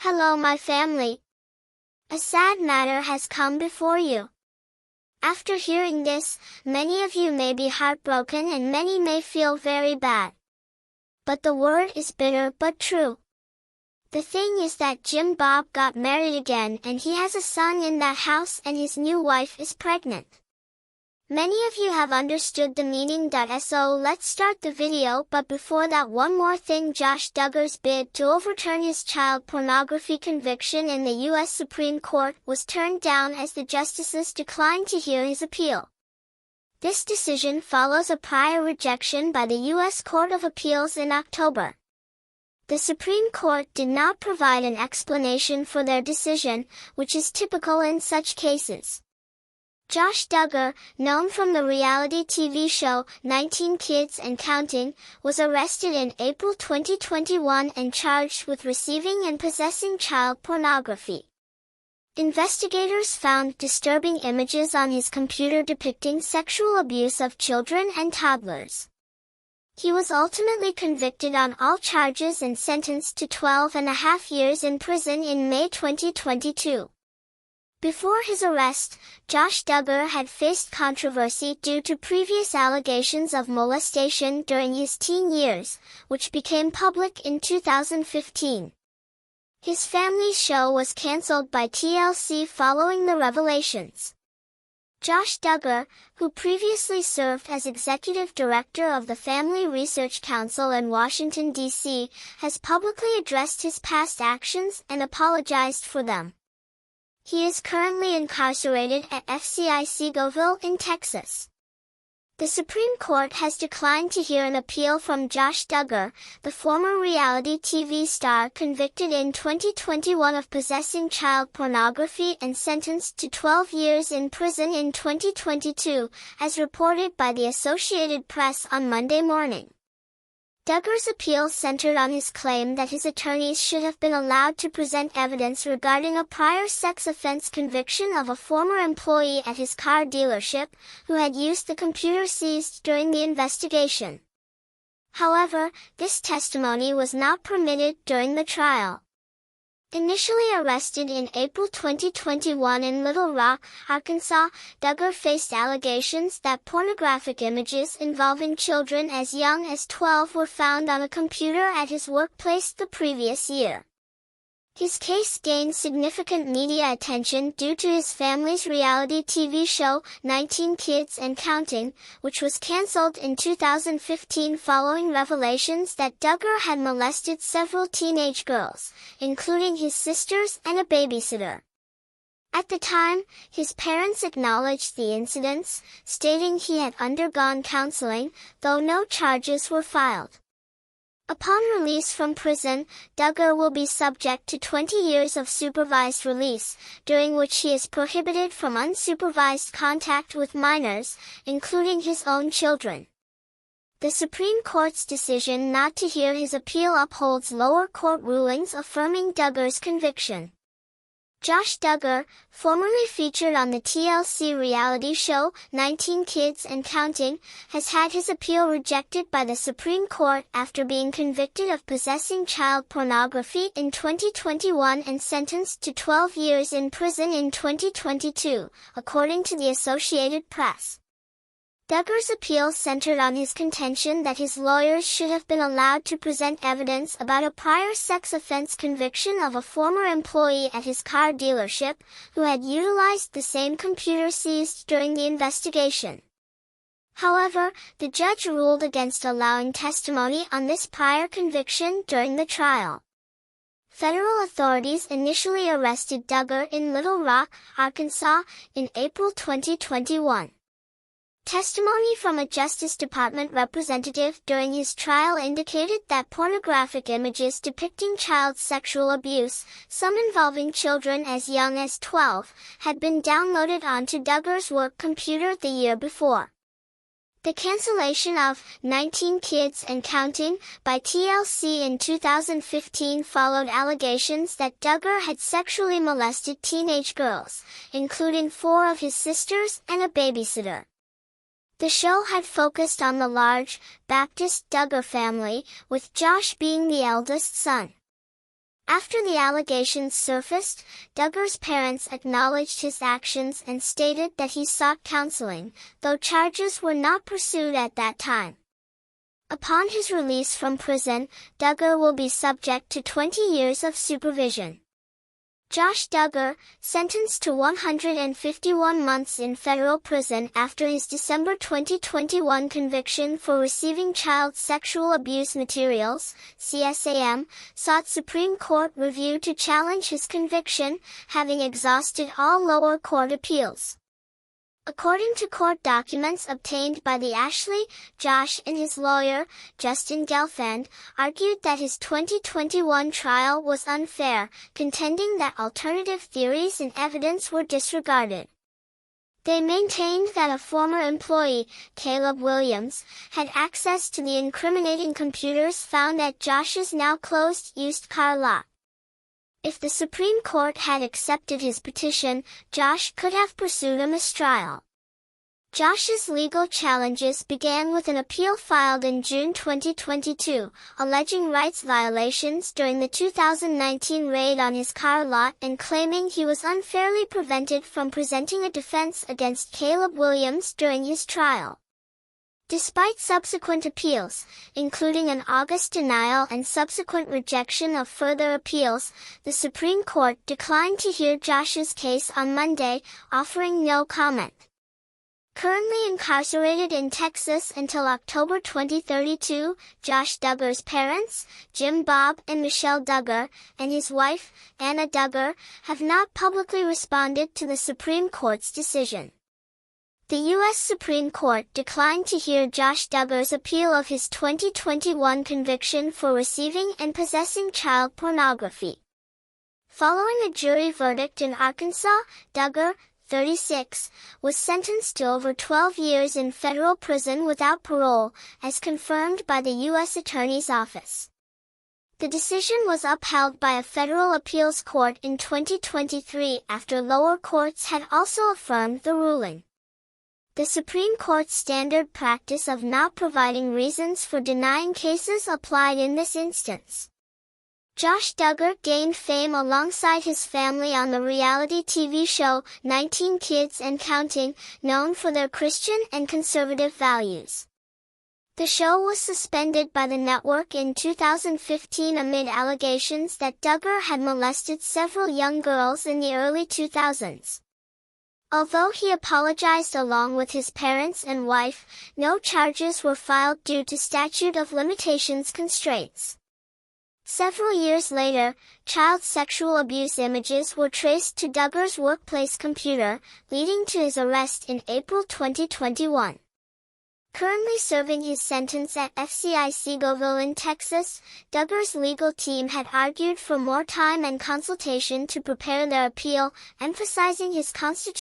Hello my family. A sad matter has come before you. After hearing this, many of you may be heartbroken and many may feel very bad. But the word is bitter but true. The thing is that Jim Bob got married again and he has a son in that house and his new wife is pregnant. Many of you have understood the meaning. So let's start the video, but before that, one more thing. Josh Duggar's bid to overturn his child pornography conviction in the U.S. Supreme Court was turned down as the justices declined to hear his appeal. This decision follows a prior rejection by the U.S. Court of Appeals in October. The Supreme Court did not provide an explanation for their decision, which is typical in such cases. Josh Duggar, known from the reality TV show 19 Kids and Counting, was arrested in April 2021 and charged with receiving and possessing child pornography. Investigators found disturbing images on his computer depicting sexual abuse of children and toddlers. He was ultimately convicted on all charges and sentenced to 12.5 years in prison in May 2022. Before his arrest, Josh Duggar had faced controversy due to previous allegations of molestation during his teen years, which became public in 2015. His family's show was canceled by TLC following the revelations. Josh Duggar, who previously served as executive director of the Family Research Council in Washington, D.C., has publicly addressed his past actions and apologized for them. He is currently incarcerated at FCI Seagoville in Texas. The Supreme Court has declined to hear an appeal from Josh Duggar, the former reality TV star convicted in 2021 of possessing child pornography and sentenced to 12 years in prison in 2022, as reported by the Associated Press on Monday morning. Duggar's appeal centered on his claim that his attorneys should have been allowed to present evidence regarding a prior sex offense conviction of a former employee at his car dealership, who had used the computer seized during the investigation. However, this testimony was not permitted during the trial. Initially arrested in April 2021 in Little Rock, Arkansas, Duggar faced allegations that pornographic images involving children as young as 12 were found on a computer at his workplace the previous year. His case gained significant media attention due to his family's reality TV show, 19 Kids and Counting, which was canceled in 2015 following revelations that Duggar had molested several teenage girls, including his sisters and a babysitter. At the time, his parents acknowledged the incidents, stating he had undergone counseling, though no charges were filed. Upon release from prison, Duggar will be subject to 20 years of supervised release, during which he is prohibited from unsupervised contact with minors, including his own children. The Supreme Court's decision not to hear his appeal upholds lower court rulings affirming Duggar's conviction. Josh Duggar, formerly featured on the TLC reality show 19 Kids and Counting, has had his appeal rejected by the Supreme Court after being convicted of possessing child pornography in 2021 and sentenced to 12 years in prison in 2022, according to the Associated Press. Duggar's appeal centered on his contention that his lawyers should have been allowed to present evidence about a prior sex offense conviction of a former employee at his car dealership, who had utilized the same computer seized during the investigation. However, the judge ruled against allowing testimony on this prior conviction during the trial. Federal authorities initially arrested Duggar in Little Rock, Arkansas, in April 2021. Testimony from a Justice Department representative during his trial indicated that pornographic images depicting child sexual abuse, some involving children as young as 12, had been downloaded onto Duggar's work computer the year before. The cancellation of 19 Kids and Counting by TLC in 2015 followed allegations that Duggar had sexually molested teenage girls, including 4 of his sisters and a babysitter. The show had focused on the large, Baptist Duggar family, with Josh being the eldest son. After the allegations surfaced, Duggar's parents acknowledged his actions and stated that he sought counseling, though charges were not pursued at that time. Upon his release from prison, Duggar will be subject to 20 years of supervision. Josh Duggar, sentenced to 151 months in federal prison after his December 2021 conviction for receiving child sexual abuse materials, CSAM, sought Supreme Court review to challenge his conviction, having exhausted all lower court appeals. According to court documents obtained by the Ashley, Josh and his lawyer, Justin Gelfand, argued that his 2021 trial was unfair, contending that alternative theories and evidence were disregarded. They maintained that a former employee, Caleb Williams, had access to the incriminating computers found at Josh's now closed used car lot. If the Supreme Court had accepted his petition, Josh could have pursued a mistrial. Josh's legal challenges began with an appeal filed in June 2022, alleging rights violations during the 2019 raid on his car lot and claiming he was unfairly prevented from presenting a defense against Caleb Williams during his trial. Despite subsequent appeals, including an August denial and subsequent rejection of further appeals, the Supreme Court declined to hear Josh's case on Monday, offering no comment. Currently incarcerated in Texas until October 2032, Josh Duggar's parents, Jim Bob and Michelle Duggar, and his wife, Anna Duggar, have not publicly responded to the Supreme Court's decision. The U.S. Supreme Court declined to hear Josh Duggar's appeal of his 2021 conviction for receiving and possessing child pornography. Following a jury verdict in Arkansas, Duggar, 36, was sentenced to over 12 years in federal prison without parole, as confirmed by the U.S. Attorney's Office. The decision was upheld by a federal appeals court in 2023 after lower courts had also affirmed the ruling. The Supreme Court's standard practice of not providing reasons for denying cases applied in this instance. Josh Duggar gained fame alongside his family on the reality TV show 19 Kids and Counting, known for their Christian and conservative values. The show was suspended by the network in 2015 amid allegations that Duggar had molested several young girls in the early 2000s. Although he apologized along with his parents and wife, no charges were filed due to statute of limitations constraints. Several years later, child sexual abuse images were traced to Duggar's workplace computer, leading to his arrest in April 2021. Currently serving his sentence at FCI Seagoville in Texas, Duggar's legal team had argued for more time and consultation to prepare their appeal, emphasizing his constitutional